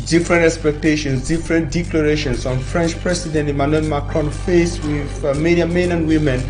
Different expectations, different declarations on French President Emmanuel Macron faced with many men and women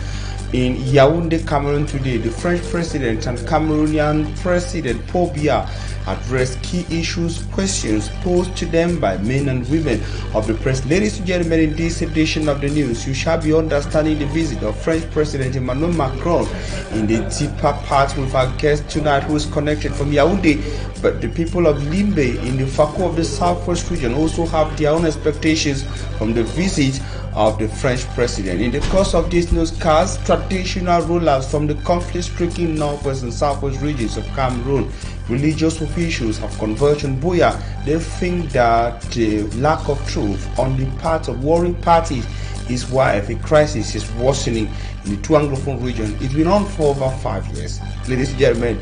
in Yaoundé, Cameroon today. The French President and Cameroonian President Paul Biya addressed key issues, questions posed to them by men and women of the press. Ladies and gentlemen, in this edition of the news, you shall be understanding the visit of French President Emmanuel Macron in the deeper part with our guest tonight, who is connected from Yaoundé. But the people of Limbe in the Fako of the Southwest region also have their own expectations from the visit of the French President. In the course of this newscast, traditional rulers from the conflict-stricken northwest and southwest regions of Cameroon, religious officials have converged on Buea. They think that the lack of truth on the part of warring parties is why the crisis is worsening in the two Anglophone region. It's been on for over 5 years. Ladies and gentlemen,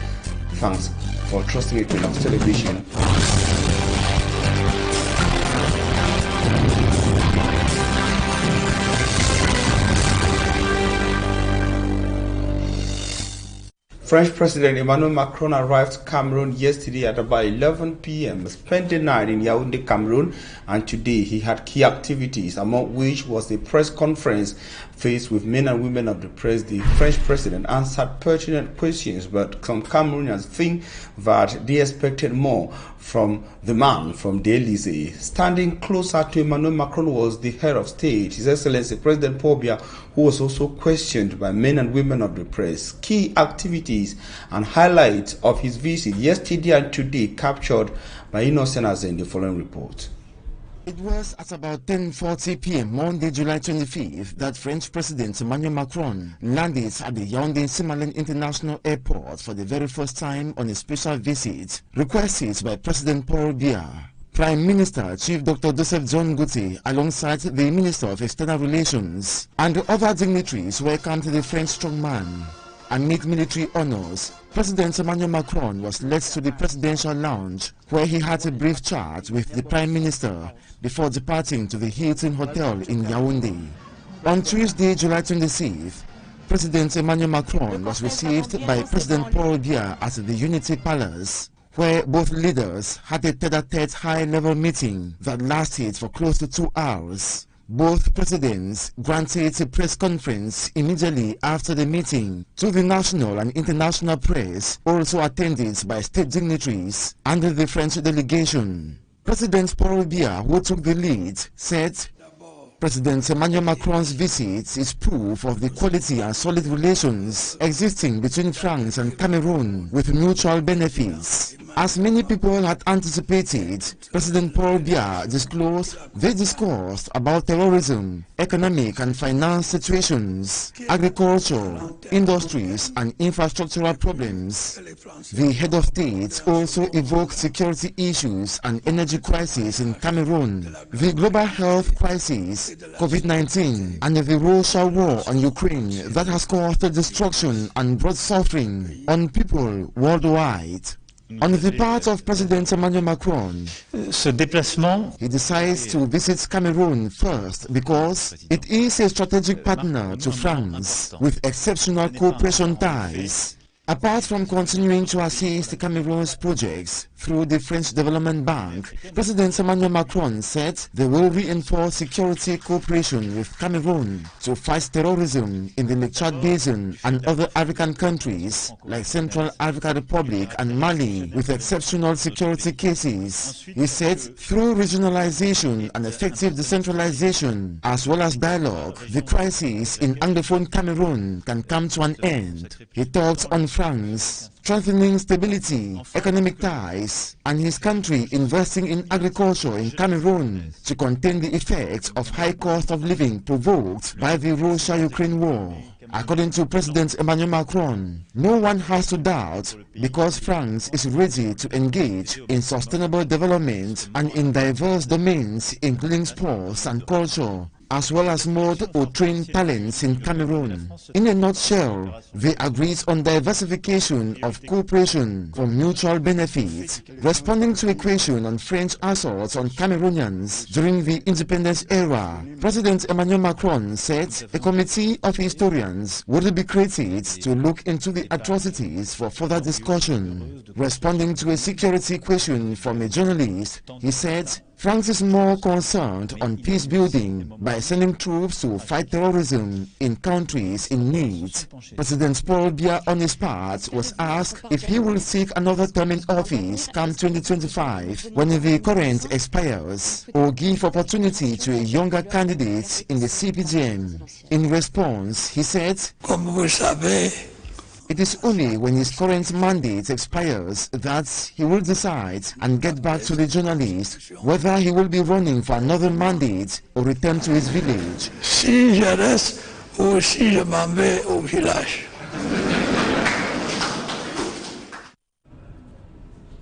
thanks for trusting Equinoxe Television. French President Emmanuel Macron arrived to Cameroon yesterday at about 11 p.m., spent the night in Yaoundé, Cameroon, and today he had key activities, among which was a press conference. Faced with men and women of the press, the French President answered pertinent questions, but some Cameroonians think that they expected more from the man from the Élysée. Standing closer to Emmanuel Macron was the head of state, His Excellency President Paul Biya, who was also questioned by men and women of the press. Key activities and highlights of his visit yesterday and today captured by Equinoxe in the following report. It was at about 10:40 p.m. Monday, July 25th, that French President Emmanuel Macron landed at the Yaoundé-Simalène International Airport for the very first time on a special visit requested by President Paul Biya. Prime Minister Chief Dr. Joseph John Gouté, alongside the Minister of External Relations and other dignitaries, welcomed the French strongman. Amid military honors, President Emmanuel Macron was led to the presidential lounge, where he had a brief chat with the Prime Minister before departing to the Hilton Hotel in Yaoundé. On Tuesday, July 26th, President Emmanuel Macron was received by President Paul Biya at the Unity Palace, where both leaders had a tete-a-tete high-level meeting that lasted for close to 2 hours. Both presidents granted a press conference immediately after the meeting to the national and international press, also attended by state dignitaries and the French delegation. President Paul Biya, who took the lead, said President Emmanuel Macron's visit is proof of the quality and solid relations existing between France and Cameroon with mutual benefits. As many people had anticipated, President Paul Biya discussed about terrorism, economic and finance situations, agriculture, industries and infrastructural problems. The head of state also evoked security issues and energy crisis in Cameroon, the global health crisis, COVID-19, and the Russia war on Ukraine that has caused destruction and brought suffering on people worldwide. On the part of President Emmanuel Macron, he decides to visit Cameroon first because it is a strategic partner to France with exceptional cooperation ties. Apart from continuing to assist Cameroon's projects through the French Development Bank, President Emmanuel Macron said they will reinforce security cooperation with Cameroon to fight terrorism in the Lake Chad Basin and other African countries like Central African Republic and Mali with exceptional security cases. He said through regionalization and effective decentralization as well as dialogue, the crisis in Anglophone Cameroon can come to an end. He talked on France strengthening stability, economic ties, and his country investing in agriculture in Cameroon to contain the effects of high cost of living provoked by the Russia-Ukraine war. According to President Emmanuel Macron, no one has to doubt because France is ready to engage in sustainable development and in diverse domains including sports and culture. as well as mode or trained talents in Cameroon. In a nutshell, they agreed on diversification of cooperation for mutual benefit, responding to a question on French assaults on Cameroonians during the independence era. President Emmanuel Macron said a committee of historians would be created to look into the atrocities for further discussion. Responding to a security question from a journalist, he said France is more concerned on peace building by sending troops to fight terrorism in countries in need. President Paul Biya, on his part, was asked if he will seek another term in office come 2025 when the current expires, or give opportunity to a younger candidate in the CPDM. In response, he said, it is only when his current mandate expires that he will decide and get back to the journalist whether he will be running for another mandate or return to his village. Si je reste ou si je m'en vais au village.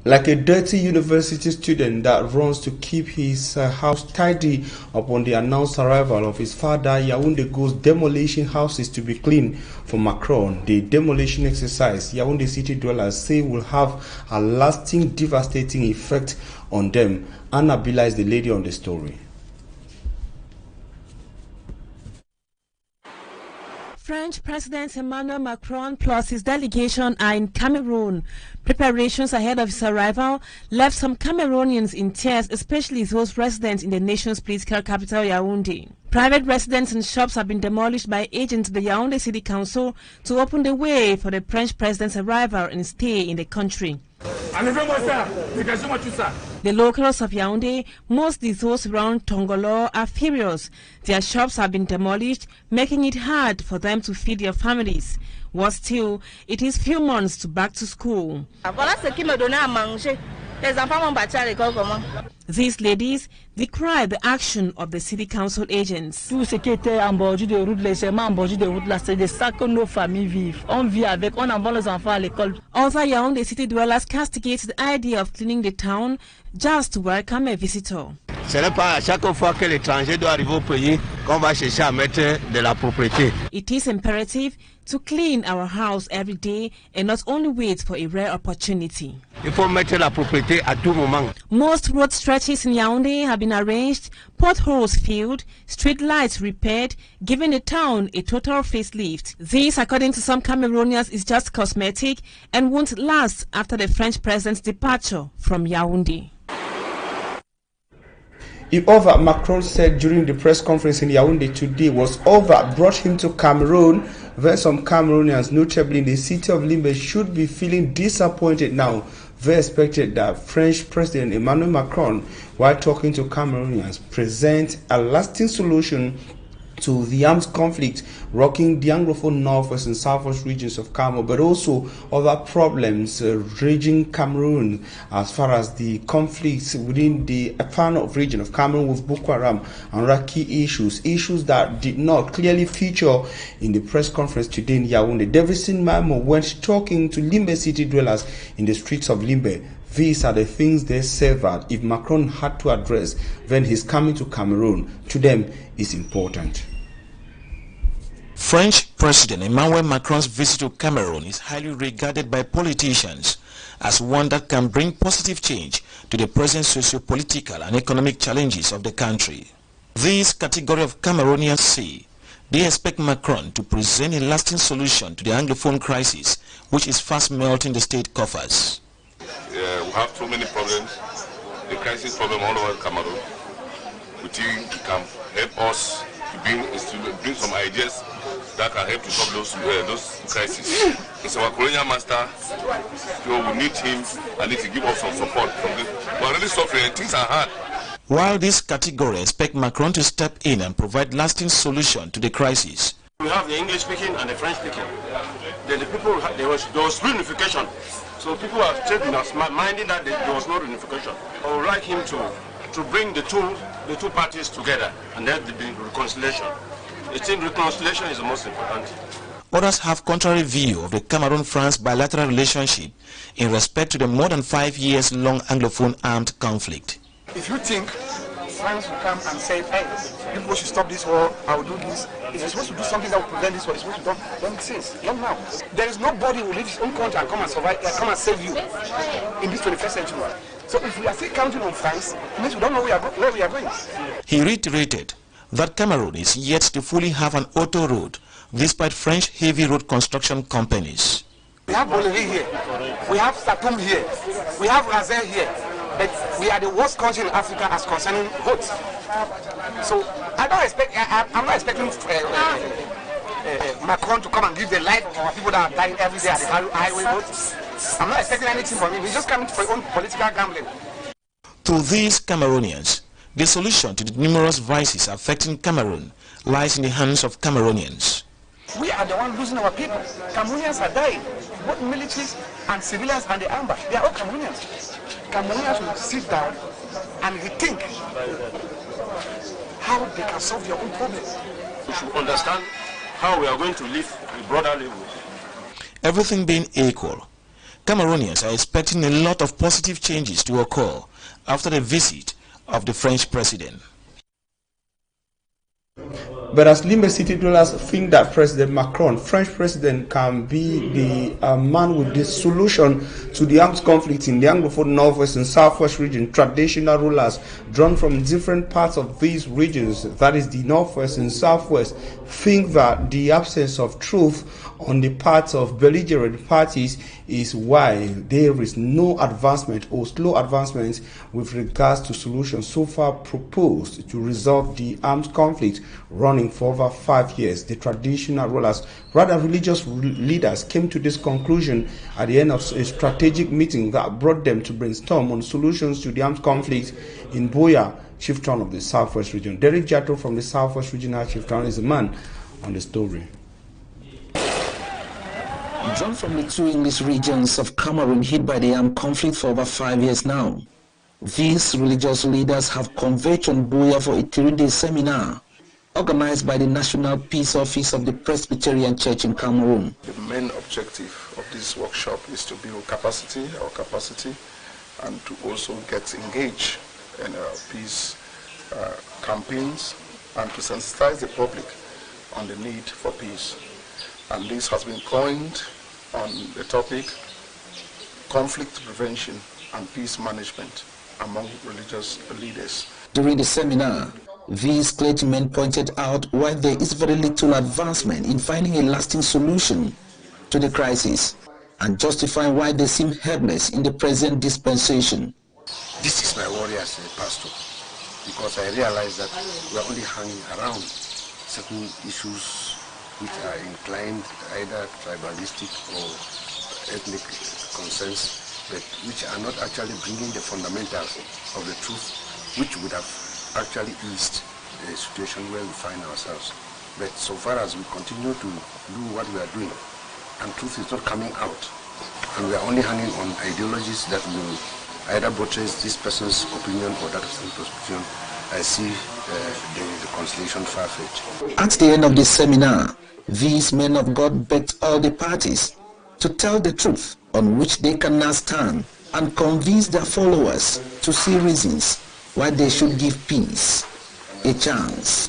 Like a dirty university student that runs to keep his house tidy upon the announced arrival of his father, Yaoundé goes demolishing houses to be cleaned for Macron. The demolition exercise, Yaoundé city dwellers say, will have a lasting, devastating effect on them. Anna Bila is the lady on the story. French President Emmanuel Macron plus his delegation are in Cameroon. Preparations ahead of his arrival left some Cameroonians in tears, especially those residents in the nation's political capital, Yaoundé. Private residents and shops have been demolished by agents of the Yaoundé City Council to open the way for the French president's arrival and stay in the country. The locals of Yaoundé, mostly those around Tongolo, are furious. Their shops have been demolished, making it hard for them to feed their families. Worse still, it is few months to back to school. These ladies decry the action of the city council agents. Tout ce qui était en bordure de route, les serments en bordure de route, là, c'est de ça que nos familles vivent. On vit avec, on envoie les enfants à l'école. Other Yaoundé city dwellers castigate the idea of cleaning the town just to welcome a visitor. Ce n'est pas à chaque fois que l'étranger doit arriver au pays qu'on va chercher à mettre de la propreté. It is imperative to clean our house every day and not only wait for a rare opportunity. Il faut mettre la propreté à tout moment. Most road stretches in Yaoundé have been arranged, potholes filled, street lights repaired, giving the town a total facelift. This, according to some Cameroonians, is just cosmetic and won't last after the French president's departure from Yaoundé. If over, Macron said during the press conference in Yaoundé today, was over brought him to Cameroon, where some Cameroonians, notably in the city of Limbe, should be feeling disappointed now. They expected that French President Emmanuel Macron, while talking to Cameroonians, present a lasting solution to the armed conflict rocking the Anglophone northwest and southwest regions of Cameroon, but also other problems raging Cameroon as far as the conflicts within the Equinoxe region of Cameroon with Boko Haram and other key issues that did not clearly feature in the press conference today in Yaoundé. Davison Mamo went talking to Limbe city dwellers in the streets of Limbe. These are the things they severed. If Macron had to address when he's coming to Cameroon, to them is important. French President Emmanuel Macron's visit to Cameroon is highly regarded by politicians as one that can bring positive change to the present socio-political and economic challenges of the country. This category of Cameroonians say they expect Macron to present a lasting solution to the Anglophone crisis, which is fast melting the state coffers. We have so many problems, the crisis problem all over Cameroon. We think he can help us to bring some ideas that can help to solve those crises. He's our colonial master, so we need him at least to give us some support from this. We're really suffering, things are hard. While this category expect Macron to step in and provide lasting solution to the crisis. We have the English speaking and the French speaking. Then the people, there was reunification. So people are changing us, minding that there was no reunification. I would like him to bring the two parties together and then the reconciliation. I think reconciliation is the most important. Others have contrary view of the Cameroon-France bilateral relationship in respect to the more than 5 years long Anglophone armed conflict. If you think France will come and say, hey, people should stop this war, I will do this. If you're supposed to do something that will prevent this war, it's supposed to do long since, long now. There is nobody who will leave his own country and come and survive, come and save you in this 21st century. So if we are still counting on France, it means we don't know where we are going. He reiterated that Cameroon is yet to fully have an auto road, despite French heavy road construction companies. We have Bolivie here, we have Satoum here, we have Razel here, but we are the worst country in Africa as concerning roads. So I don't expect, I'm not expecting Macron to come and give the life of our people that are dying every day at the highway roads. I'm not expecting anything from him. He's just coming for his own political gambling. To these Cameroonians, the solution to the numerous vices affecting Cameroon lies in the hands of Cameroonians. We are the ones losing our people. Cameroonians are dying. Both militaries and civilians and the armed. They are all Cameroonians. Cameroonians will sit down and rethink how they can solve their own problems. We should understand how we are going to live with brotherly level. Everything being equal, Cameroonians are expecting a lot of positive changes to occur after the visit of the French president. But as Limbe City dwellers think that President Macron, French president, can be the man with the solution to the armed conflict in the Anglophone Northwest and Southwest region, traditional rulers drawn from different parts of these regions, that is the Northwest and Southwest, think that the absence of truth on the part of belligerent parties is why there is no advancement or slow advancement with regards to solutions so far proposed to resolve the armed conflict running for over 5 years. The traditional rulers, rather religious leaders, came to this conclusion at the end of a strategic meeting that brought them to brainstorm on solutions to the armed conflict in Buea, chieftain of the Southwest region. Derek Jato from the Southwest Regional Chieftain is a man on the story. Drawn from the two English regions of Cameroon hit by the armed conflict for over 5 years now, these religious leaders have converged on Buea for a 3-day seminar organized by the National Peace Office of the Presbyterian Church in Cameroon. The main objective of this workshop is to build our capacity, and to also get engaged in peace campaigns and to sensitize the public on the need for peace. And this has been coined on the topic conflict prevention and peace management among religious leaders. During the seminar, these clergymen pointed out why there is very little advancement in finding a lasting solution to the crisis and justifying why they seem helpless in the present dispensation. This is my worry as a pastor, because I realize that we are only hanging around certain issues which are inclined either tribalistic or ethnic concerns, but which are not actually bringing the fundamentals of the truth, which would have actually eased the situation where we find ourselves. But so far as we continue to do what we are doing, and truth is not coming out, and we are only hanging on ideologies that will either buttress this person's opinion or that person's opinion, I see the conciliation far-fetched. At the end of the seminar, these men of God begged all the parties to tell the truth on which they can now stand and convince their followers to see reasons why they should give peace a chance.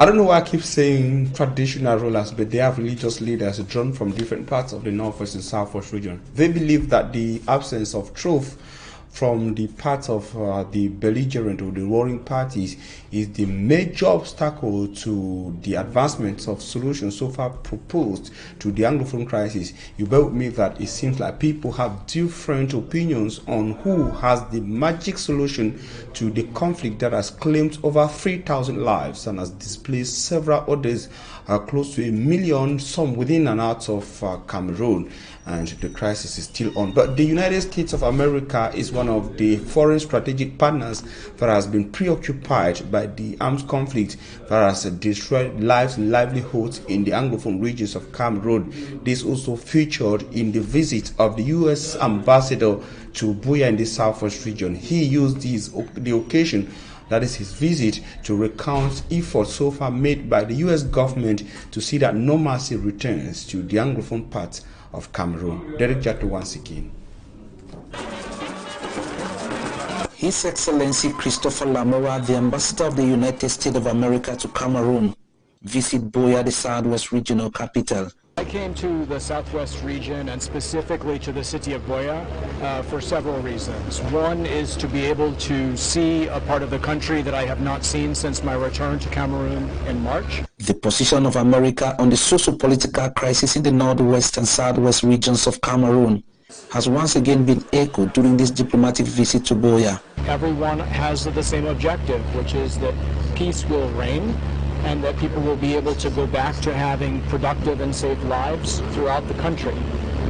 I don't know why I keep saying traditional rulers, but they have religious leaders drawn from different parts of the Northwest and Southwest region. They believe that the absence of truth from the part of the belligerent or the warring parties is the major obstacle to the advancement of solutions so far proposed to the Anglophone crisis. You bear with me that it seems like people have different opinions on who has the magic solution to the conflict that has claimed over 3,000 lives and has displaced several others, close to 1 million, some within and out of Cameroon. And the crisis is still on. But the United States of America is one of the foreign strategic partners that has been preoccupied by the armed conflict that has destroyed lives and livelihoods in the Anglophone regions of Cameroon. This also featured in the visit of the U.S. ambassador to Buea in the Southwest region. He used the occasion, that is his visit, to recount efforts so far made by the U.S. government to see that normalcy returns to the Anglophone part of Cameroon. Derek Jato once again. His Excellency Christopher Lamora, the Ambassador of the United States of America to Cameroon, visit Buea, the Southwest Regional Capital. I came to the Southwest region and specifically to the city of Buea for several reasons. One is to be able to see a part of the country that I have not seen since my return to Cameroon in March. The position of America on the socio-political crisis in the Northwest and Southwest regions of Cameroon has once again been echoed during this diplomatic visit to Buea. Everyone has the same objective, which is that peace will reign and that people will be able to go back to having productive and safe lives throughout the country.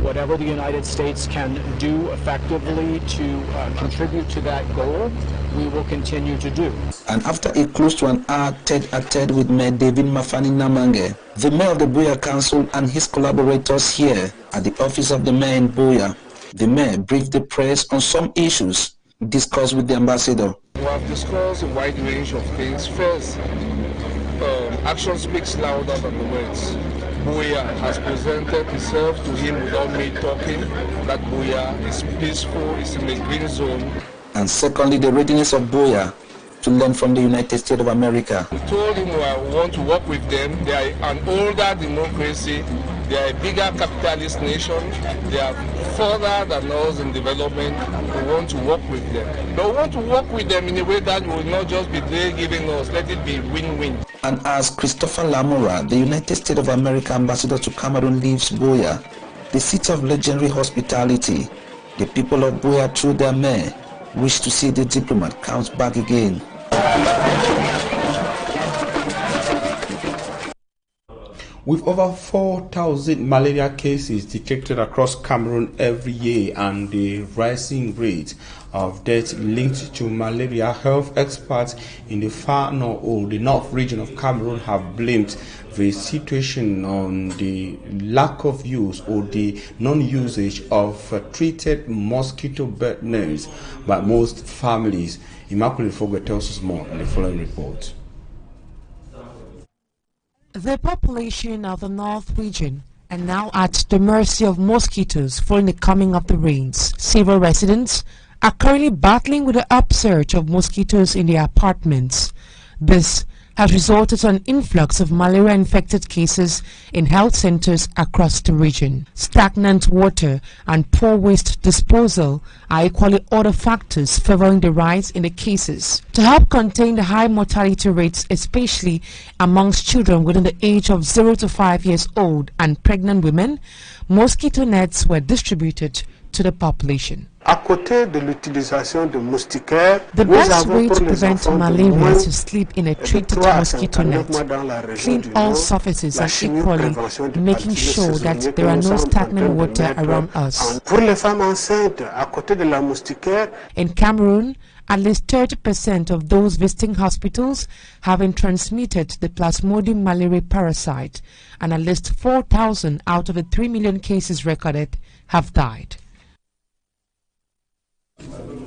Whatever the United States can do effectively to contribute to that goal, we will continue to do. And after a close to an hour tete-a-tete with Mayor David Mafani Namange, the mayor of the Buea Council and his collaborators here at the office of the mayor in Buea, the mayor briefed the press on some issues discussed with the ambassador. We have discussed a wide range of things. First, action speaks louder than the words. Buea has presented itself to him without me talking, that Buea is peaceful, is in a green zone. And secondly, the readiness of Buea to learn from the United States of America. We told him we want to work with them. They are an older democracy. They are a bigger capitalist nation. They are further than us in development. We want to work with them. But we want to work with them in a way that will not just be they giving us. Let it be win-win. And as Christopher Lamora, the United States of America ambassador to Cameroon, leaves Buea, the city of legendary hospitality, the people of Buea, through their mayor, wish to see the diplomat comes back again. With over 4,000 malaria cases detected across Cameroon every year and the rising rate of death linked to malaria, health experts in the far north or the north region of Cameroon have blamed the situation on the lack of use or the non-usage of treated mosquito bird nets by most families. Immaculate Fogwe tells us more in the following report. The population of the North region are now at the mercy of mosquitoes following the coming of the rains. Several residents are currently battling with the upsurge of mosquitoes in their apartments. This has resulted in an influx of malaria-infected cases in health centers across the region. Stagnant water and poor waste disposal are equally other factors favoring the rise in the cases. To help contain the high mortality rates, especially amongst children within the age of 0 to 5 years old and pregnant women, mosquito nets were distributed to the population. The best way to prevent malaria is to sleep in a treated mosquito net, clean all surfaces and equally making sure that there are no stagnant water around us. In Cameroon, at least 30% of those visiting hospitals have been transmitted the Plasmodium malariae parasite, and at least 4,000 out of the 3 million cases recorded have died.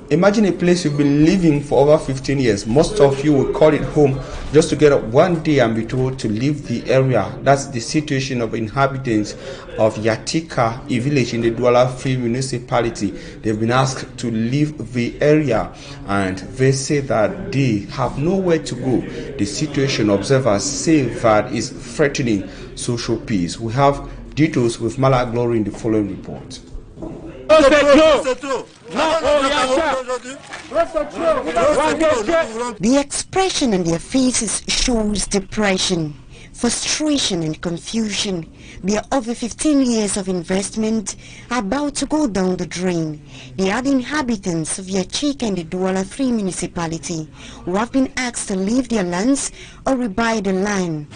Imagine a place you've been living for over 15 years. Most of you will call it home just to get up one day and be told to leave the area. That's the situation of inhabitants of Yatika, a village in the Douala Free Municipality. They've been asked to leave the area and they say that they have nowhere to go. The situation, observers say, that is threatening social peace. We have details with Mala Glory in the following report. The expression on their faces shows depression, frustration and confusion. Their over 15 years of investment are about to go down the drain. They are the inhabitants of Yachika and the Douala Free Municipality who have been asked to leave their lands or rebuy the land.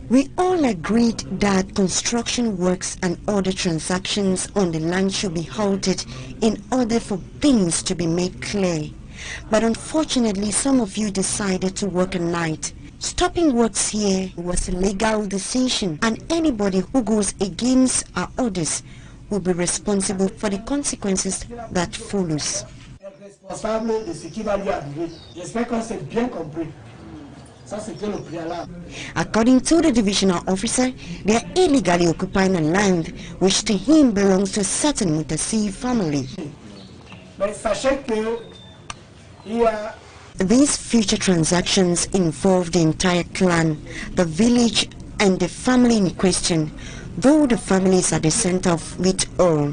We all agreed that construction works and other transactions on the land should be halted in order for things to be made clear. But unfortunately, some of you decided to work at night. Stopping works here was a legal decision, and anybody who goes against our orders will be responsible for the consequences that follows. According to the divisional officer, they are illegally occupying a land which to him belongs to a certain Mutassi family. These future transactions involve the entire clan, the village and the family in question, though the families are the center of it all.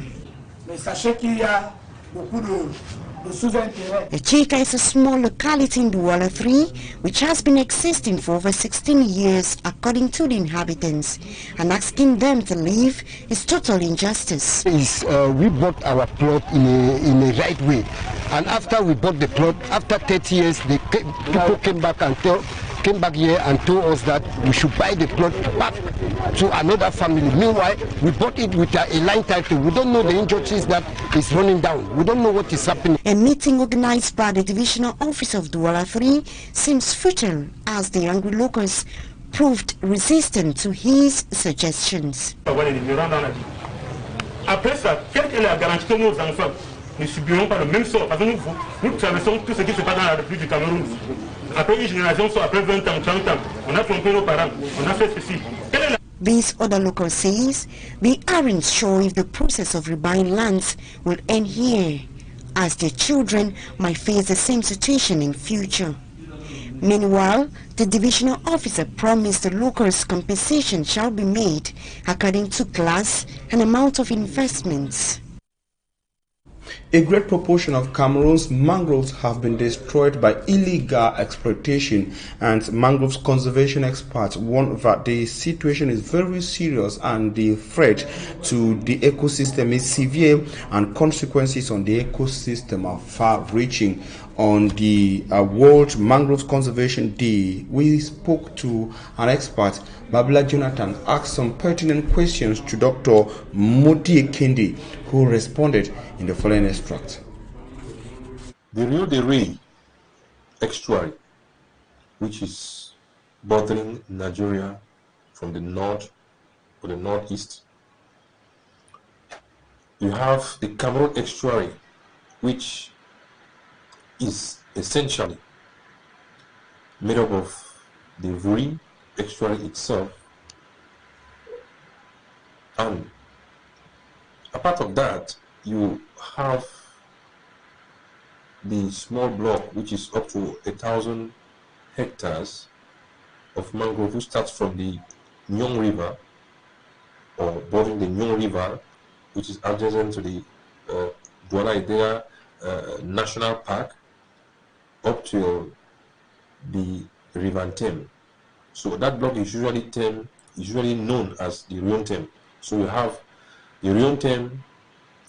Echika is a small locality in Douala 3 which has been existing for over 16 years according to the inhabitants, and asking them to leave is total injustice. We bought our plot in a right way, and after we bought the plot, after 30 years, people came back here and told us that we should buy the plot back to another family. Meanwhile, we bought it with a line title. We don't know the injustice that is running down. We don't know what is happening. A meeting organized by the divisional office of Douala 3 seems futile as the angry locals proved resistant to his suggestions. Après ça, quelle est la garantie que nos enfants ne subiront pas le même sort? Parce que nous traversons tout ce qui se passe dans la République du Cameroun. Après une génération, soit après 20 ans, 30 ans, on a trompé nos parents, on a fait ceci. This other local says they aren't sure if the process of rebuying lands will end here, as their children might face the same situation in future. Meanwhile, the divisional officer promised the locals compensation shall be made according to class and amount of investments. A great proportion of Cameroon's mangroves have been destroyed by illegal exploitation, and mangroves conservation experts warn that the situation is very serious and the threat to the ecosystem is severe and consequences on the ecosystem are far-reaching. On the World Mangrove Conservation Day, we spoke to an expert. Babla Jonathan asked some pertinent questions to Dr. Modi Kendi, who responded in the following extract. The Rio de Rey estuary, which is bordering Nigeria from the north to the northeast. You have the Cameroon estuary, which is essentially made up of the Rey estuary itself, and apart of that, you have the small block which is up to 1,000 hectares of mangrove, which starts from the Nyong River or bordering the Nyong River, which is adjacent to the Douala Idea National Park, up to the River Thames. So that block is usually known as the Rio Thames. So you have the Rio Thames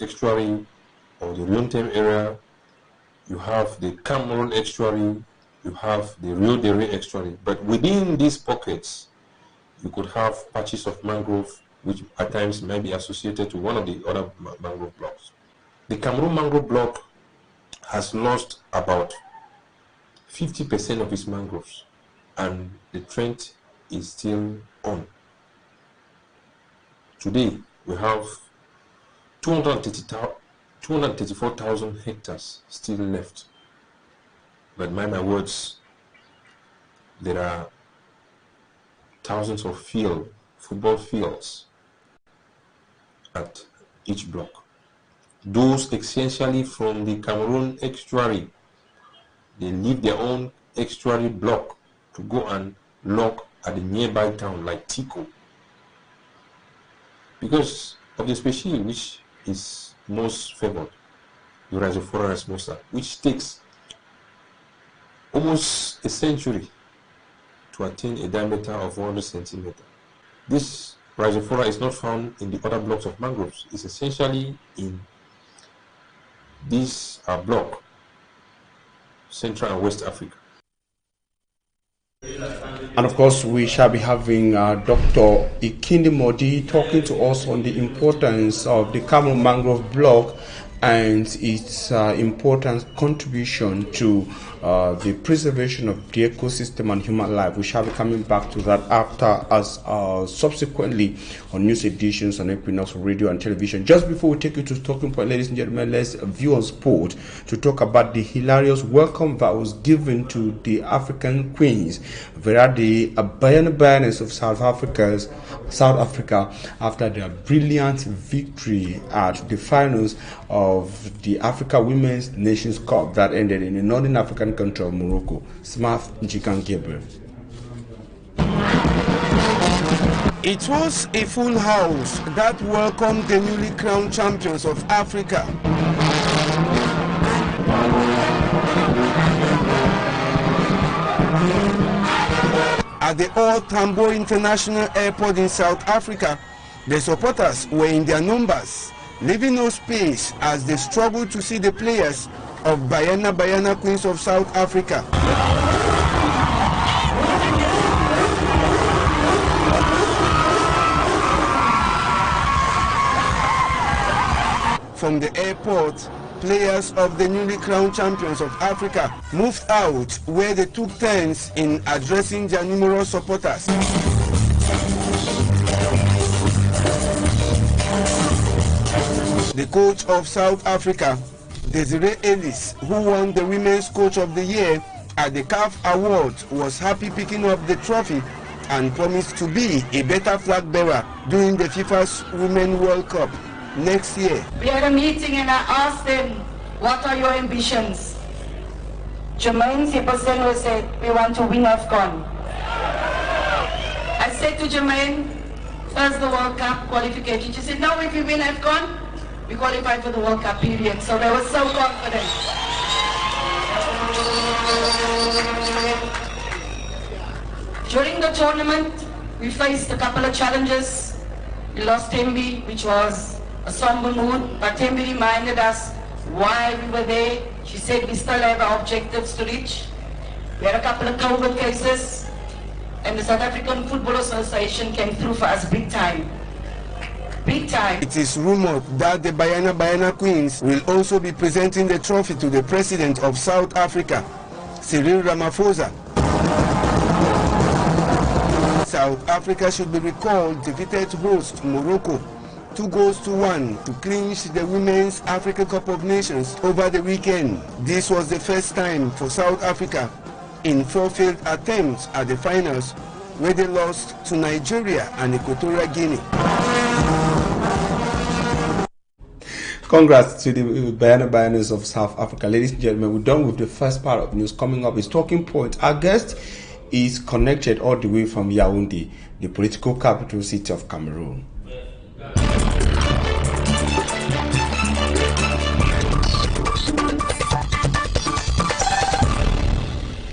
estuary or the Rio Thames area, you have the Cameroon estuary, you have the Rio de Rey estuary. But within these pockets, you could have patches of mangrove which at times may be associated to one of the other mangrove blocks. The Cameroon mangrove block has lost about 50% of its mangroves, and the trend is still on. Today, we have 234,000 hectares still left. But mind my words, there are thousands of football fields at each block. Those essentially from the Cameroon estuary, they leave their own estuary block to go and log at the nearby town like Tico, because of the species which is most favored, the Rhizophora racemosa, which takes almost a century to attain a diameter of 100 centimeters. This Rhizophora is not found in the other blocks of mangroves. It's essentially in this block, Central and West Africa. And of course, we shall be having Dr. Ikindi Modi talking to us on the importance of the Cameroon mangrove block and its important contribution to the preservation of the ecosystem and human life. We shall be coming back to that after, as subsequently on news editions on Equinoxe radio and television. Just before we take you to talking point, ladies and gentlemen, let's view on sport to talk about the hilarious welcome that was given to the African queens via the Bayanas of South Africa after their brilliant victory at the finals of the Africa Women's Nations Cup that ended in the Northern African country of Morocco. Smart Njikan Gabriel. It was a full house that welcomed the newly crowned champions of Africa. At the Old Tambo International Airport in South Africa, the supporters were in their numbers, leaving no space as they struggled to see the players of Bayana Queens of South Africa. From the airport, players of the newly crowned champions of Africa moved out where they took turns in addressing their numerous supporters. The coach of South Africa, Desiree Ellis, who won the Women's Coach of the Year at the CAF Awards, was happy picking up the trophy and promised to be a better flag bearer during the FIFA's Women's World Cup next year. We had a meeting and I asked them, what are your ambitions? Jermaine Siposenwe said, we want to win AFCON. I said to Jermaine, first the World Cup qualification. She said, no, if we win AFCON, we qualified for the World Cup period. So they were so confident. During the tournament, we faced a couple of challenges. We lost Tembi, which was a somber mood, but Tembi reminded us why we were there. She said we still have our objectives to reach. We had a couple of COVID cases, and the South African Football Association came through for us big time. Big time. It is rumored that the Bayana Queens will also be presenting the trophy to the President of South Africa, Cyril Ramaphosa. South Africa, should be recalled, defeated host Morocco 2-1 to clinch the Women's African Cup of Nations over the weekend. This was the first time for South Africa in 4 failed attempts at the finals, where they lost to Nigeria and Equatorial Guinea. Congrats to the Bayanas of South Africa. Ladies and gentlemen, we're done with the first part of news. Coming up is Talking Point. Our guest is connected all the way from Yaoundé, the political capital city of Cameroon.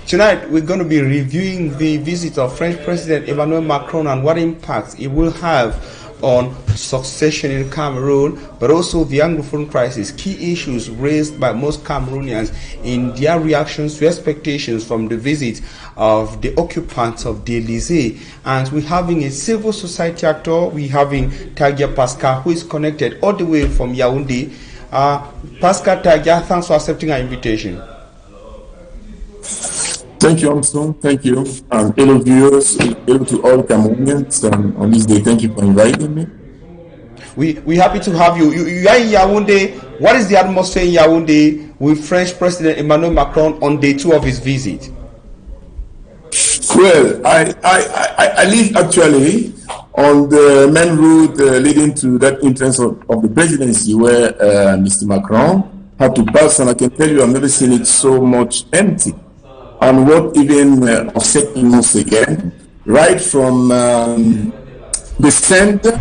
Tonight, we're going to be reviewing the visit of French President Emmanuel Macron and what impact it will have on succession in Cameroon, but also the Anglophone crisis, key issues raised by most Cameroonians in their reactions to expectations from the visit of the occupants of the Élysée. And we're having a civil society actor, we're having Tagia Pascal, who is connected all the way from Yaoundé. Pascal, Tagia, thanks for accepting our invitation. Thank you, Armstrong. Thank you. Hello, viewers. Hello to all Cameroonians on this day. Thank you for inviting me. We're happy to have you. You are in Yaoundé. What is the atmosphere in Yaoundé with French President Emmanuel Macron on day 2 of his visit? Well, I live actually on the main road leading to that entrance of the presidency where Mr. Macron had to pass, and I can tell you I've never seen it so much empty. And what even upset me most again, right from the center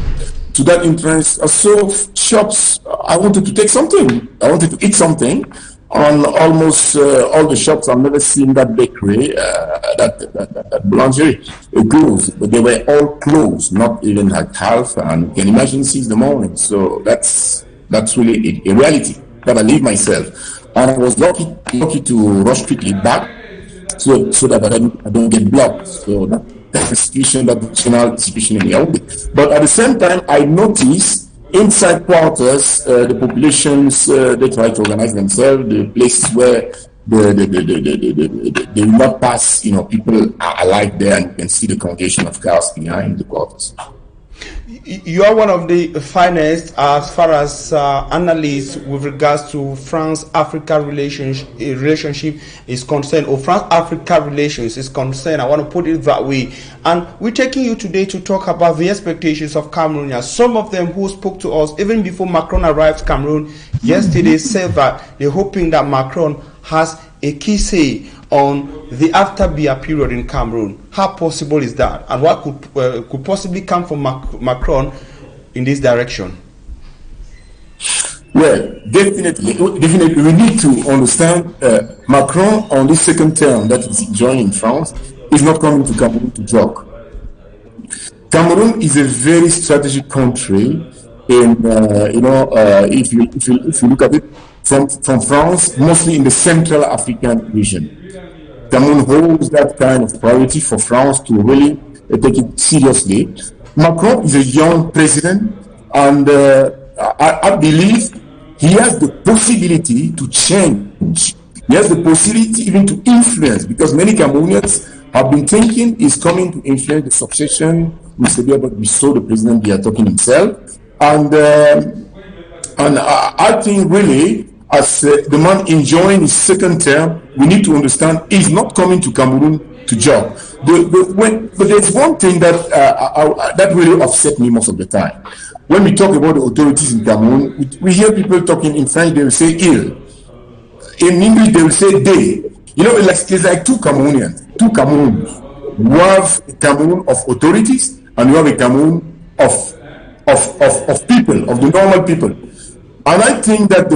to that entrance, I saw shops. I wanted to take something. I wanted to eat something. On almost all the shops, I've never seen that bakery, that boulangerie closed. But they were all closed, not even like half. And you can imagine since the morning. So that's really a reality that I live myself. And I was lucky to rush quickly back. So that I don't get blocked. So that's the situation, that national situation in Yaoundé. But at the same time, I noticed inside quarters, the populations, they try to organize themselves, the places where they will not pass, people are alive there, and you can see the congregation of cars behind the quarters. You are one of the finest as far as analysts with regards to France-Africa relationship is concerned, or France-Africa relations is concerned. I want to put it that way. And we're taking you today to talk about the expectations of Cameroonians. Some of them who spoke to us even before Macron arrived Cameroon yesterday said that they're hoping that Macron has a key say on the after-Biya period in Cameroon. How possible is that? And what could possibly come from Macron in this direction? Well, definitely we need to understand Macron on this second term that is joining France is not coming to Cameroon to joke. Cameroon is a very strategic country, and if you look at it from France, mostly in the Central African region. Cameroon holds that kind of priority for France to really take it seriously. Macron is a young president, and I believe he has the possibility to change. He has the possibility even to influence, because many Cameroonians have been thinking he's coming to influence the succession with Sebia, but we saw the president here talking himself. And I think really, as the man enjoying his second term, we need to understand he's not coming to Cameroon to job. But there's one thing that that really upset me most of the time. When we talk about the authorities in Cameroon, we hear people talking in French, they will say il. In English, they will say they. It's like two Cameroonians. You have a Cameroon of authorities, and you have a Cameroon of people, of the normal people. And I think that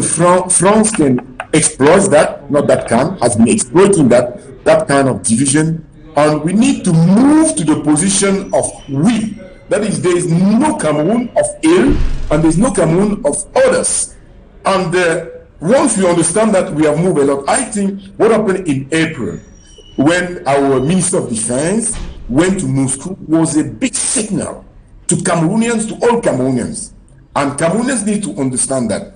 France can exploit that, not that can, has been exploiting that kind of division. And we need to move to the position of we. That is, there is no Cameroon of ill, and there is no Cameroon of others. And once we understand that, we have moved a lot. I think what happened in April, when our Minister of Defense went to Moscow, was a big signal to Cameroonians, to all Cameroonians. And Cameroonians need to understand that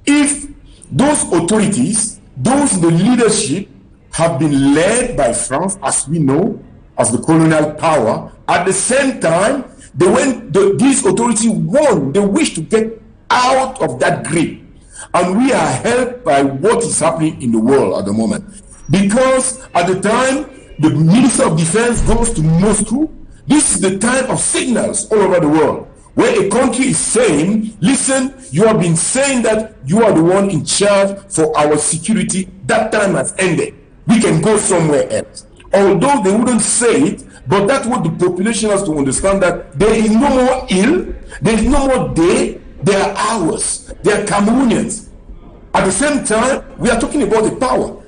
if those authorities, the leadership, have been led by France, as we know, as the colonial power, at the same time, these authorities they wish to get out of that grip. And we are helped by what is happening in the world at the moment. Because at the time the Minister of Defense goes to Moscow, this is the time of signals all over the world, where a country is saying, listen, you have been saying that you are the one in charge for our security. That time has ended. We can go somewhere else. Although they wouldn't say it, but that's what the population has to understand, that there is no more ill, there is no more they are ours, they are Cameroonians. At the same time, we are talking about the power.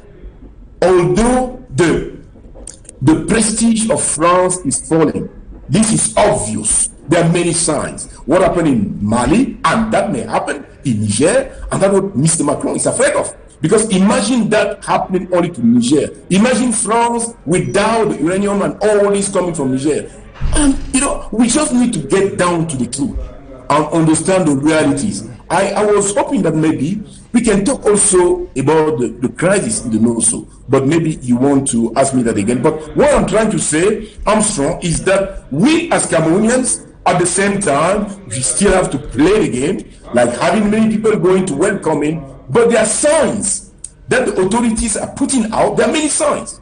Although the prestige of France is falling, this is obvious. There are many signs. What happened in Mali, and that may happen in Niger, and that's what Mr. Macron is afraid of. Because imagine that happening only to Niger. Imagine France without the uranium and all this coming from Niger. And we just need to get down to the truth and understand the realities. I was hoping that maybe we can talk also about the crisis in the NOSO, but maybe you want to ask me that again. But what I'm trying to say, Armstrong, is that we as Cameroonians, at the same time, we still have to play the game, like having many people going to welcome in. But there are signs that the authorities are putting out. There are many signs.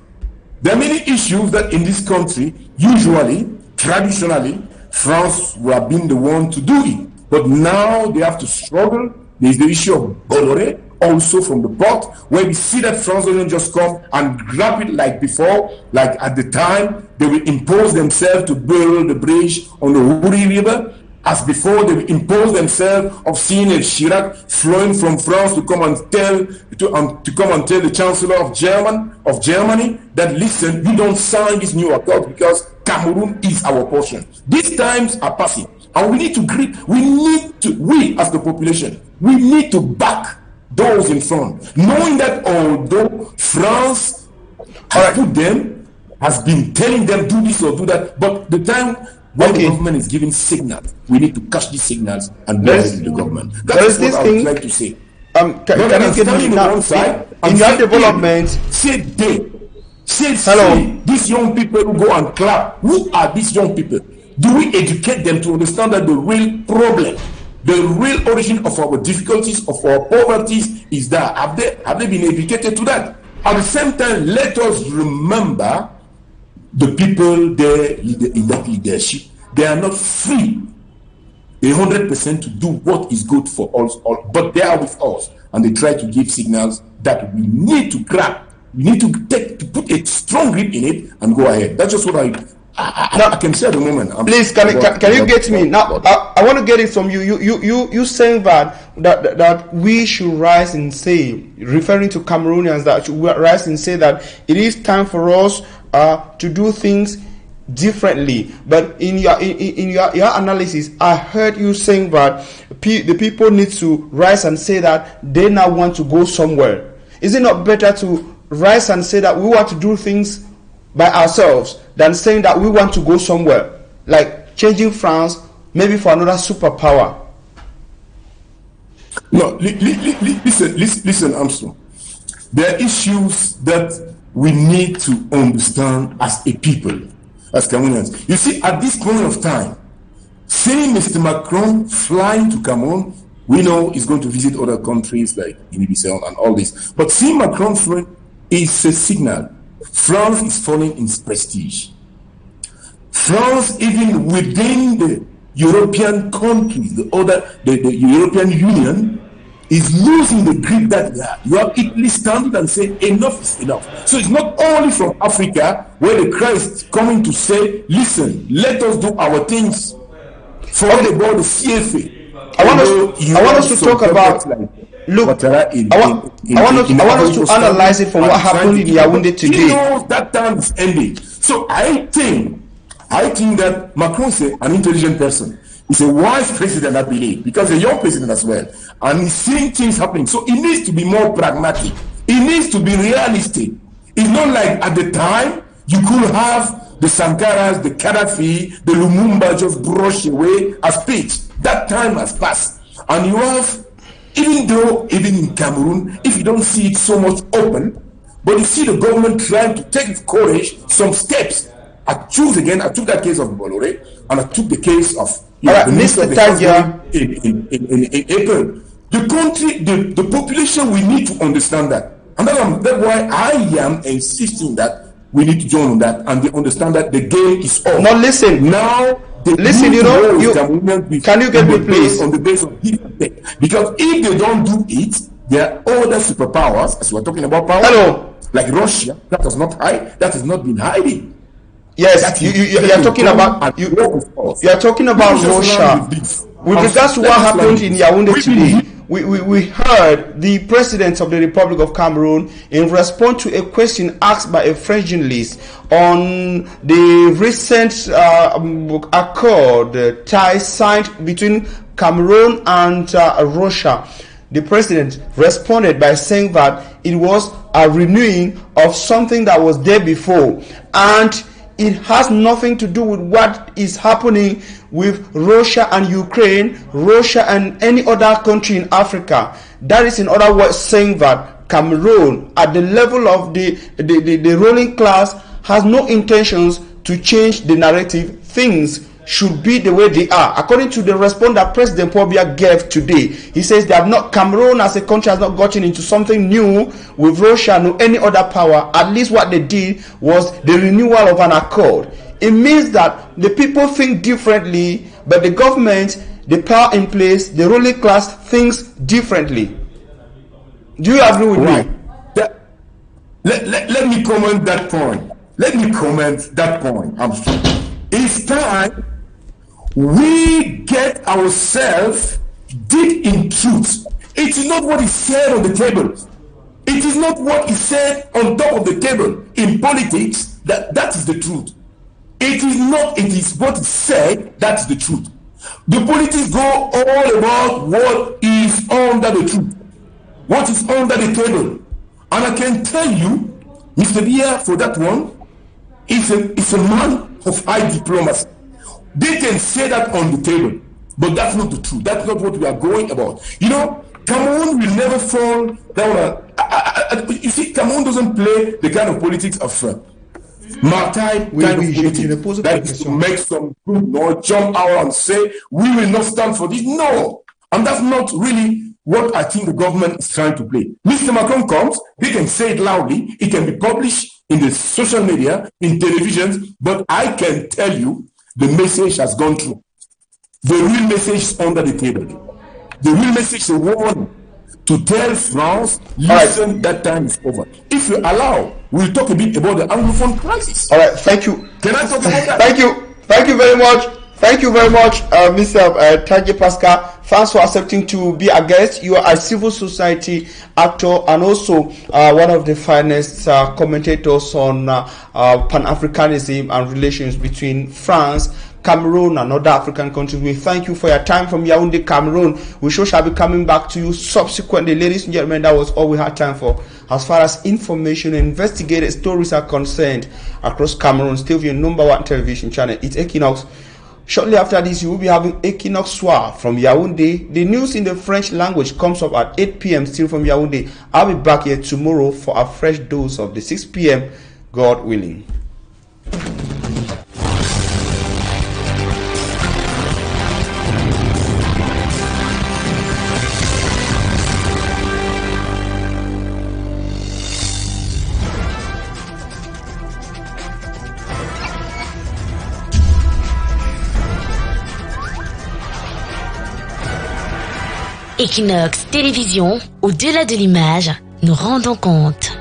There are many issues that in this country, usually, traditionally, France would have been the one to do it. But now they have to struggle. There is the issue of Bolloré, also from the port, where we see that France doesn't just come and grab it like before, like at the time they will impose themselves to build the bridge on the Houri River. As before, they impose themselves of seeing a Chirac flowing from France to come and tell the Chancellor of Germany that, listen, you don't sign this new accord because Cameroon is our portion. These times are passing, and we need to grip. We as the population, we need to back those in front, knowing that although France has put them, has been telling them do this or do that, but the time When the government is giving signals, we need to catch these signals and go ahead with the government. That's what I would like to say. Can you get me now? In your development, say these young people who go and clap. Who are these young people? Do we educate them to understand that the real problem, the real origin of our difficulties, of our poverties is that? Have they been educated to that? At the same time, let us remember the people there in that leadership. They are not free 100% to do what is good for us all, but they are with us, and they try to give signals that we need to grab. We need to put a strong grip in it and go ahead. That's just what I can say at the moment. Please, can you get me now? I want to get it from you. You saying that we should rise and say, referring to Cameroonians, that should rise and say that it is time for us to do things differently. But in your analysis, I heard you saying that the people need to rise and say that they now want to go somewhere. Is it not better to rise and say that we want to do things by ourselves than saying that we want to go somewhere, like changing France maybe for another superpower? No, listen, Armstrong. There are issues that we need to understand as a people, as Cameroonians. You see, at this point of time, seeing Mr. Macron flying to Cameroon, we know he's going to visit other countries like Guinea-Bissau and all this. But seeing Macron flying is a signal. France is falling in prestige. France, even within the European countries, the European Union, is losing the grip that they have. You have Italy standing and saying enough is enough. So it's not only from Africa where the Christ coming to say, listen, let us do our things. Forget about the CFA. I want us to talk about. Look, I want us to analyze it from what happened in Yaoundé today. He knows that time is ending. So I think that Macron is an intelligent person. He's a wise president, I believe, because he's a young president as well, and he's seeing things happening. So he needs to be more pragmatic. He needs to be realistic. It's not like at the time you could have the Sankaras, the Gaddafi, the Lumumba just brush away a speech. That time has passed, and you have. Even in Cameroon, if you don't see it so much open, but you see the government trying to take with courage some steps. I took that case of Bolloré, and I took the case of the Minister of the in April. The country, the population, we need to understand that. And that's why I am insisting that we need to join on that, and they understand that the game is on. Now listen. Now, listen, can you get me please? On the basis of because if they don't do it, there are other superpowers, as we're talking about power. Hello. Like Russia, that has not been hiding. Yes, you are talking about you are talking about Russia. With regards to what happened in Yaoundé today, we heard the president of the Republic of Cameroon in response to a question asked by a French journalist on the recent accord signed between Cameroon and Russia. The president responded by saying that it was a renewing of something that was there before, and it has nothing to do with what is happening with Russia and Ukraine, Russia and any other country in Africa. That is, in other words, saying that Cameroon, at the level of the ruling class, has no intentions to change the narrative. Things should be the way they are. According to the response that President Paul Biya gave today, he says they have not, Cameroon as a country has not gotten into something new with Russia or any other power. At least what they did was the renewal of an accord. It means that the people think differently, but the government, the power in place, the ruling class thinks differently. Do you agree with me? Let me comment that point. It's time we get ourselves deep in truth. It is not what is said on the table. It is not what is said on top of the table. In politics, that is the truth. It is not, it is what is said, that's the truth. The politics go all about what is under the truth. What is under the table. And I can tell you, Mr. Biya, for that one, is a man of high diplomacy. They can say that on the table, but that's not the truth. That's not what we are going about. You know, Cameroon will never fall down. You see, Cameroon doesn't play the kind of politics of Martai kind of politics that is to make some group or jump out and say, we will not stand for this. No. And that's not really what I think the government is trying to play. Mr. Macron comes, he can say it loudly, it can be published in the social media, in televisions, but I can tell you the message has gone through. The real message is under the table. The real message is a warning to tell France, listen, that time is over. If you allow, we'll talk a bit about the Anglophone crisis. All right, thank you. Can I talk about that? Thank you very much. Thank you very much, Mr. Taje Pascal. Thanks for accepting to be a guest. You are a civil society actor and also one of the finest commentators on Pan-Africanism and relations between France, Cameroon and other African countries. We thank you for your time from Yaoundé, Cameroon. We shall be coming back to you subsequently. Ladies and gentlemen, that was all we had time for as far as information and investigated stories are concerned across Cameroon. Still your number one television channel. It's Equinoxe. Shortly after this, you will be having Equinoxe Soir from Yaoundé. The news in the French language comes up at 8 p.m. still from Yaoundé. I'll be back here tomorrow for a fresh dose of the 6 p.m. God willing. Equinoxe Télévision, au-delà de l'image, nous rendons compte.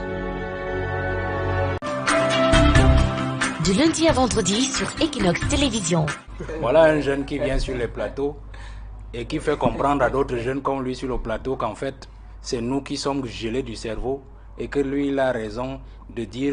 De lundi à vendredi sur Equinoxe Télévision. Voilà un jeune qui vient sur les plateaux et qui fait comprendre à d'autres jeunes comme lui sur le plateau qu'en fait, c'est nous qui sommes gelés du cerveau et que lui, il a raison de dire